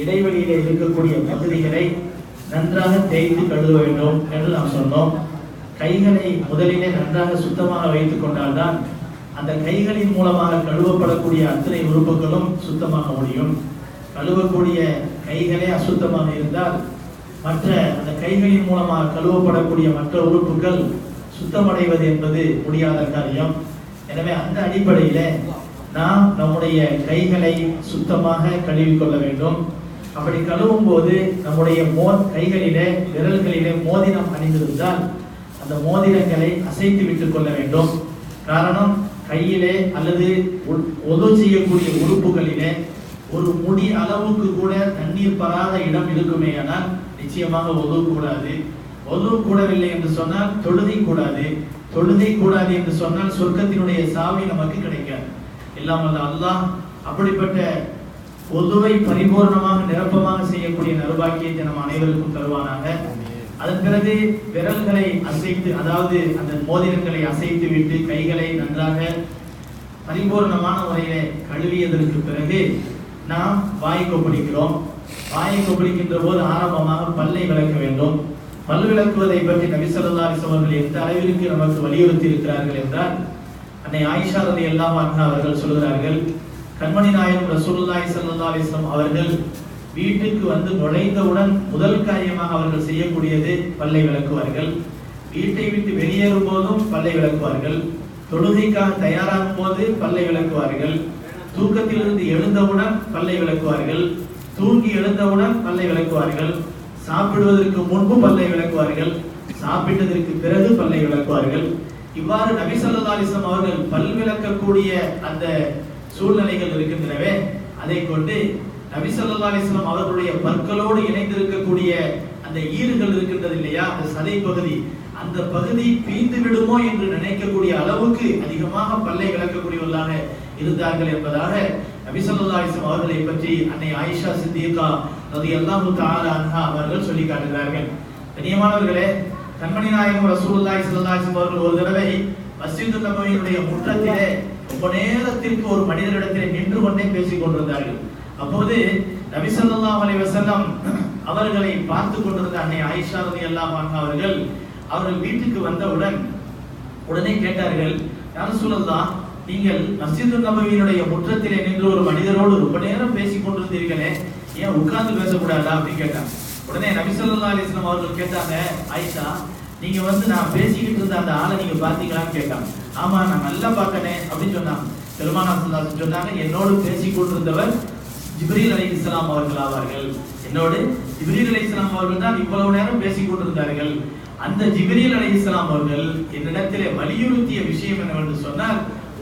இடைவெளியில இருக்கக்கூடிய பகுதிகளை நன்றாக தேய்த்து கழுவ வேண்டும் என்று நாம் சொன்னோம். கைகளை முதலிலே நன்றாக சுத்தமாக வைத்துக் கொண்டால்தான் அந்த கைகளின் மூலமாக கழுவப்படக்கூடிய அத்தனை உறுப்புகளும் சுத்தமாக முடியும். கழுவக்கூடிய கைகளே அசுத்தமாக இருந்தால் மற்ற அந்த கைகளின் மூலமாக கழுவப்படக்கூடிய மற்ற உறுப்புகள் சுத்தமடைவது என்பது முடியாத காரியம். எனவே அந்த அடிப்படையில நாம் நம்முடைய கைகளை சுத்தமாக கழுவிக்கொள்ள வேண்டும். அப்படி கழுவும் போது நம்முடைய கைகளிலே விரல்களிலே மோதிரம் அணிந்திருந்தால் அந்த மோதிரங்களை அசைத்து விட்டுக் கொள்ள வேண்டும். காரணம், கையிலே அல்லது ஒது செய்யக்கூடிய உறுப்புகளிலே ஒரு முடி அளவுக்கு கூட தண்ணீர் பராத இடம் இருக்குமே ஆனால் நிச்சயமாக ஒது கூடாது. ஒது கூடவில்லை என்று சொன்னால் தொழுகை கூடாது. தொழுகை கூடாது என்று சொன்னால் சொர்க்கத்தினுடைய சாவி நமக்கு கிடைக்காது. இல்லாமல் அல்லாஹ் அப்படிப்பட்ட ஒதுவை பரிபூர்ணமாக நிரப்பமாக செய்யக்கூடிய நற்பாக்கியத்தை நம் அனைவருக்கும் தருவானாக. அதன் பிறகு விரல்களை அசைத்து, அதாவது அந்த மோதிரங்களை அசைத்து விட்டு கைகளை நன்றாக பரிபூர்ணமான முறையிலே கழுவியதற்கு பிறகு நாம் வாய் கொப்பளிக்கிறோம். வாயை கொப்பளிக்கின்ற போது ஆரம்பமாக பல்லை விளக்க வேண்டும். பல் விளக்குவதை பற்றி நபி ஸல்லல்லாஹு அலைஹி வஸல்லம் அவர்கள் எந்த அளவிற்கு நமக்கு வலியுறுத்தி இருக்கிறார்கள் என்றால், அன்னை ஆயிஷா ரலியல்லாஹு அன்ஹா அவர்கள் சொல்கிறார்கள், கண்மணி நாயகம் ரசூலுல்லாஹி ஸல்லல்லாஹு அலைஹி வஸல்லம் அவர்கள் வீட்டுக்கு வந்து நுழைந்தவுடன் முதல் காரியமாக அவர்கள் செய்யக்கூடியது பல்லை விளக்குவார்கள். வீட்டை விட்டு வெளியேறும் போதும் பல்லை விளக்குவார்கள். தொழுகைக்காக தயாராகும் போது பல்லை விளக்குவார்கள். தூக்கத்திலிருந்து எழுந்தவுடன் பல்லை விளக்குவார்கள். தூங்கி எழுந்தவுடன் பல்லை விளக்குவார்கள். சாப்பிடுவதற்கு முன்பு பல்லை விளக்குவார்கள். சாப்பிட்டதற்கு பிறகு பல்லை விளக்குவார்கள். இவ்வாறு நபி ஸல்லல்லாஹு அலைஹி வஸல்லம் அவர்கள் பல் விளக்கக்கூடிய அந்த சூழ்நிலைகள் இருக்கின்றனவே, அதை கொண்டு நபி ஸல்லல்லாஹு அலைஹி வஸல்லம் அவர்களுடைய பற்களோடு இணைந்திருக்கக்கூடிய அந்த ஈறுகள் இருக்கின்றது இல்லையா, அந்த சதை பகுதி, அந்த பகுதி பீந்து விடுமோ என்று நினைக்கக்கூடிய அளவுக்கு அதிகமாக பல்லை விளக்கக்கூடியவர்களாக இருந்தார்கள் என்பதாக நபி ஸல்லல்லாஹு அலைஹி வஸல்லம் அவர்களை பற்றி அன்னை ஆயிஷா சித்திகா ரலியல்லாஹு தஆலா அன்ஹா அவர்கள் சொல்லி காட்டுகிறார்கள். கண்ணியமானவர்களே, கண்மணி நாயகம் ரசூலுல்லாஹி ஸல்லல்லாஹு அலைஹி வஸல்லம் அவர்கள் ஒரு தடவை மஸ்ஜித் நபவியினுடைய முற்றத்திலே ரொம்ப நேரத்திற்கு ஒரு மனிதரிடத்திலே நின்று கொண்டே பேசிக் கொண்டிருந்தார்கள். அப்போது நபி ஸல்லல்லாஹு அலைஹி வஸல்லம் அவர்களை பார்த்து கொண்டிருந்த அன்னை ஆயிஷா ரலியல்லாஹு அன்ஹா அவர்கள் வீட்டுக்கு வந்தவுடன் உடனே கேட்டார்கள், யா ரசூலல்லாஹ், நீங்கள் மஸ்ஜித் நபவியினுடைய முற்றத்திலே நின்று ஒரு மனிதரோடு ரொம்ப நேரம் பேசிக் கொண்டிருந்தீர்களே, ஏன் உட்கார்ந்து பேசக்கூடாதா அப்படின்னு கேட்டாங்க. உடனே நபி ஸல்லல்லாஹு அலைஹி வஸல்லம் அவர்கள் கேட்டாங்க, ஆயிஷா, நீங்க நான் பேசிக்கிட்டு இருந்த அந்த ஆளை நீங்க பாத்தீங்களான்னு கேட்டாங்க. ஆமா, நான் நல்லா பார்த்தனே அப்படின்னு சொன்னாங்க. பெருமானார் ஸல்லல்லாஹு அலைஹி வஸல்லம் சொன்னாங்க, என்னோடு பேசிக் கொண்டிருந்தவர் ஜிப்ரீல் அலைஹிஸ்ஸலாம் அவர்கள் ஆவார்கள். என்னோடு ஜிப்ரீல் அலைஹிஸ்ஸலாம் அவர்கள் தான் இவ்வளவு நேரம் பேசிக் கொண்டிருந்தார்கள். அந்த ஜிப்ரீல் அலைஹிஸ்ஸலாம் அவர்கள் என்னிடத்திலே வலியுறுத்திய விஷயம் என்னவென்று சொன்னால்,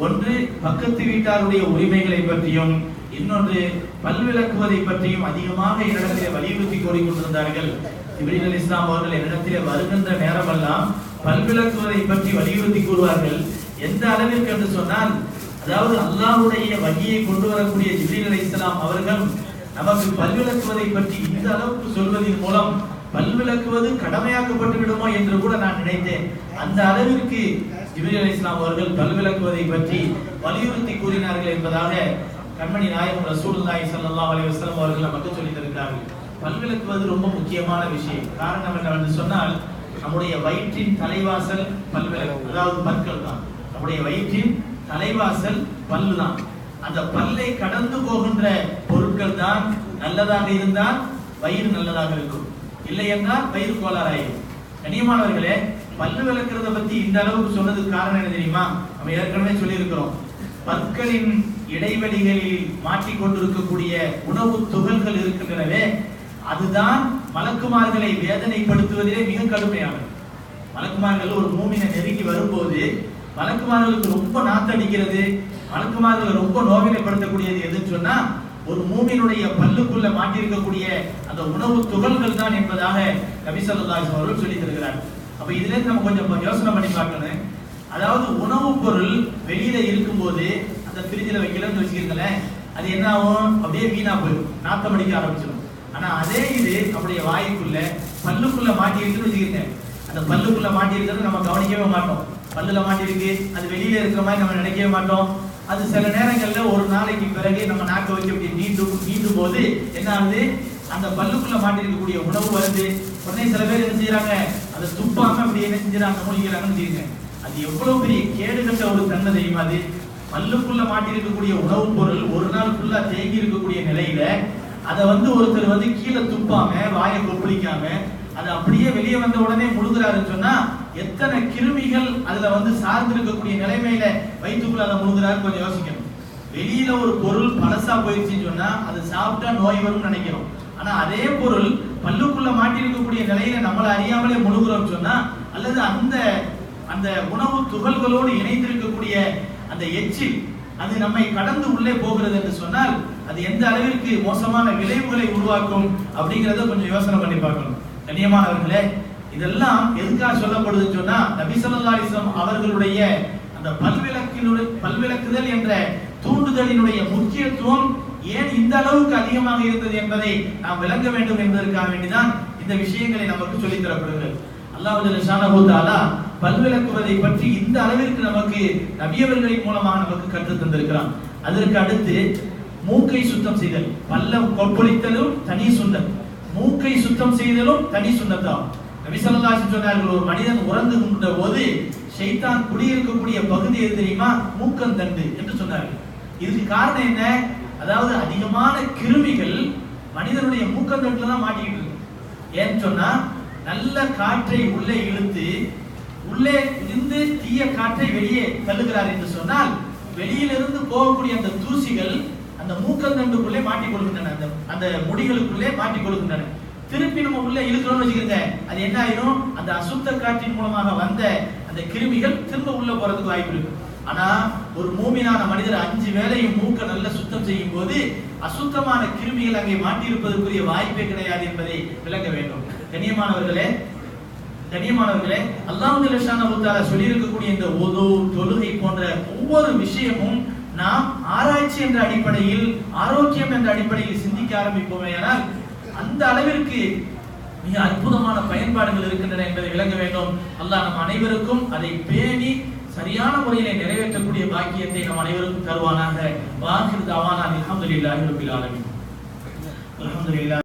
ஒன்று பக்கத்து வீட்டாருடைய உரிமைகளை பற்றியும், இன்னொன்று பல்விளக்குவதை பற்றியும் அதிகமாக என்னிடத்திலே வலியுறுத்தி கூறிக்கொண்டிருந்தார்கள். ஜிப்ரீல் அலைஹிஸ்ஸலாம் அவர்கள் என்னிடத்திலே வருகின்ற நேரமெல்லாம் பல்விளக்குவதை பற்றி வலியுறுத்தி கூறுவார்கள். எந்த அளவிற்கு என்று சொன்னால், அதாவது அல்லாஹ்வுடைய வஹியை கொண்டு வரக்கூடிய ஜிப்ரீல் அலைஹிஸ்ஸலாம் அவர்கள் நமக்கு பல்விளக்குவதை பற்றி இந்த அளவுக்கு சொல்வதன் மூலம் பல்விளக்குவது கடமையாக்கப்பட்டு விடுமோ என்று கூட நான் நினைத்தேன். அந்த அளவிற்கு ஜிப்ரீல் அலைஹிஸ்ஸலாம் அவர்கள் பல்விளக்குவதை பற்றி வலியுறுத்தி கூறினார்கள் என்பதாக கண்மணி நாயகம் ரசூலுல்லாஹி ஸல்லல்லாஹு அலைஹி வஸல்லம் அவர்கள் நமக்கு சொல்லித் தருகிறார்கள். பல்விளக்குவது ரொம்ப முக்கியமான விஷயம். காரணம் என்னவென்று சொன்னால், நம்முடைய வயிற்றின் தலைவாசல் பல்விளக்கு, அதாவது பற்கள் தான். நம்முடைய வயிற்றின் தலைவாசல் பல்லு தான். அந்த பல்லை கடந்து போகின்ற பொருட்கள் தான் நல்லதாக இருந்தால் வயிறு நல்லதாக இருக்கும், இல்லை என்றால் வயிறு கோளாறாயிரும். கண்ணியமானவர்களே, பல்லு விளக்குறத பத்தி இந்த அளவுக்கு சொன்னதுக்கு காரணம் என்ன தெரியுமா? நம்ம ஏற்கனவே சொல்லி இருக்கிறோம், பற்களின் இடைவெளிகளில் மாற்றிக்கொண்டிருக்கக்கூடிய உணவு துகள்கள் இருக்கின்றனவே, அதுதான் மலக்குமார்களை வேதனைப்படுத்துவதிலே மிக கடுமையானது. மலக்குமார்கள் ஒரு மூமினை நெருங்கி வரும்போது மலக்குமார்களுக்கு ரொம்ப நாத்தடிக்கிறது, மலக்குமார்கள் ரொம்ப நோவினைப்படுத்தக்கூடியது எதுன்னு சொன்னா, ஒரு மூமினுடைய பல்லுக்குள்ள மாட்டிருக்கக்கூடிய அந்த உணவு துகள்கள் தான் என்பதாக நபி ஸல்லல்லாஹு அலைஹி வஸல்லம் அவர்கள் சொல்லி தருகிறார். அப்ப இதுல இருந்து நம்ம கொஞ்சம் யோசனை பண்ணி பார்க்கணும். அதாவது உணவு பொருள் வெளியில இருக்கும்போது அந்த ஃப்ரிட்ஜில் வைக்கலன்னு வச்சுக்கிறீங்களேன், அது என்ன ஆகும்? அப்படியே வீணா போயிடும், நாத்தம் அடிக்க ஆரம்பிச்சிடும். ஆனா அதே இது அப்படியே வாய்க்குள்ள பல்லுக்குள்ள மாட்டி இருக்குன்னு வச்சுக்கிறீங்க, அந்த பல்லுக்குள்ள மாட்டி இருக்கிறது நம்ம கவனிக்கவே மாட்டோம். பல்லுல மாட்டி இருக்கு, அது வெளியில இருக்கிற மாதிரி நம்ம நினைக்கவே மாட்டோம். அது சில நேரங்கள்ல ஒரு நாளைக்கு பிறகு நம்ம நாக்க வச்சு அப்படி நீண்டும் போது என்ன ஆகுது, அந்த பல்லுக்குள்ள மாட்டிருக்கக்கூடிய உணவு வருது. உடனே சில பேர் என்ன செய்யறாங்க, அதை துப்பாம அப்படி என்ன செஞ்சுறாங்க, மூழ்கிறாங்கன்னு தெரியுங்க. அது எவ்வளவு பெரிய கேடுகட்ட ஒரு தன்மை தெரியுமா? அது பல்லுக்குள்ள மாட்டிருக்கக்கூடிய உணவுப் பொருள் ஒரு நாள் ஃபுல்லா தேங்கி இருக்கக்கூடிய நிலையில அதை ஒருத்தர் கீழே துப்பாம வாயை கொப்பளிக்காம அது அப்படியே வெளியே வந்த உடனே முழுகிறாருன்னு சொன்னா எத்தனை கிருமிகள் அதுல சார்ந்து இருக்கக்கூடிய நிலைமையில வயிற்றுக்குள்ள அதை முழுகிறாரு கொஞ்சம் யோசிக்கணும். வெளியில ஒரு பொருள் பழசா போயிடுச்சுன்னு சொன்னா அது சாப்பிட்டா நோய் வரும்னு நினைக்கிறோம். ஆனா அதே பொருள் பல்லுக்குள்ள மாட்டி இருக்கக்கூடிய நிலையில நம்மளை அறியாமலே முழுகிறோம் சொன்னா, அல்லது அந்த அந்த உணவு துகள்களோடு இணைந்திருக்கக்கூடிய அந்த எச்சில் அது நம்மை கடந்து உள்ளே போகிறது என்று சொன்னால் அது எந்த அளவிற்கு மோசமான விளைவுகளை உருவாக்கும் அப்படிங்கறத கொஞ்சம் யோசனை பண்ணி பார்க்கணும். கண்ணியமானவர்களே, இதெல்லாம் எதுக்காக சொல்லப்படுதுன்னு சொன்னா, நபி ஸல்லல்லாஹு அலைஹி வஸல்லம் அவர்களுடைய அந்த பல்விளக்குதல் என்ற தூண்டுதலினுடைய முக்கியத்துவம் ஏன் இந்த அளவுக்கு அதிகமாக இருந்தது என்பதை நாம் விளங்க வேண்டும் என்பதற்காக வேண்டிதான் இந்த விஷயங்களை நமக்கு சொல்லித் தரப்படுகிறது. அல்லாஹ் ஜல்லல்லாஹு தஆலா பல்விளக்குவதை பற்றி இந்த அளவிற்கு நமக்கு நபியவர்களின் மூலமாக நமக்கு கற்றுத் தந்திருக்கிறான். அதற்கு அடுத்து மூக்கை சுத்தம் செய்தல், பல்ல கொப்பளித்தலும் தனி சுன்னத், மூக்கை சுத்தம் செய்தலும் தனி சுன்னத்தான். நபி ஸல்லல்லாஹு அலைஹி வஸல்லம் சொன்னார்கள், ஒரு மனிதன் உறங்குகின்ற போது ஷைத்தான் குடியிருக்கக்கூடிய பகுதி எது தெரியுமா? மூக்கந்தண்டு என்று சொன்னார்கள். இதுக்கு காரணம் என்ன? அதாவது அதிகமான கிருமிகள் மனிதனுடைய மூக்கந்தண்டுல தான் மாட்டிக்கிட்டு இருக்கு. ஏன்னு சொன்னா நல்ல காற்றை உள்ளே இழுத்து உள்ளே இருந்து தீய காற்றை வெளியே தள்ளுகிறார் என்று சொன்னால் வெளியிலிருந்து போகக்கூடிய அந்த தூசிகள் அந்த மூக்கந்தண்டுக்குள்ளே மாட்டிக் கொள்கின்றன, அந்த முடிகளுக்குள்ளே மாட்டிக் கொள்கின்றன. திருப்பி நம்ம உள்ள இழுக்கிறோம்னு வச்சுக்கிறீங்க, அது என்ன ஆயிரும், அந்த அசுத்த காற்றின் மூலமாக வந்த அந்த கிருமிகள் திரும்ப உள்ள போறதுக்கு வாய்ப்பு இருக்கு. ஆனா ஒரு மூமினான மனிதர் 5 வேளையும் மூக்க நல்ல சுத்தம் செய்யும் போது அசுத்தமான கிருமிகள் அங்கே மாட்டியிருப்பதற்குரிய வாய்ப்பே கிடையாது என்பதை விளங்க வேண்டும். கண்ணியமானவர்களே, அல்லாஹ் ஜல்லல்லாஹு தஆலா சொல்லி இருக்கக்கூடிய இந்த வுது, தொழுகை போன்ற ஒவ்வொரு விஷயமும் நாம் ஆராய்ச்சி என்ற அடிப்படையில், ஆரோக்கியம் என்ற அடிப்படையில் சிந்திக்க ஆரம்பிப்போமேயானால் அந்த அளவிற்கு மிக அற்புதமான பயன்பாடுகள் இருக்கின்றன என்பதை விளங்க வேண்டும். அல்லாஹ் நம் அனைவருக்கும் அதை பேணி சரியான முறையிலே நிறைவேற்றக்கூடிய பாக்கியத்தை நம் அனைவருக்கும் தருவானாக. வாஹிர் தவானா அல்ஹம்துலில்லாஹி ரப்பில் ஆலமீன். அல்ஹம்துலில்லாஹ்.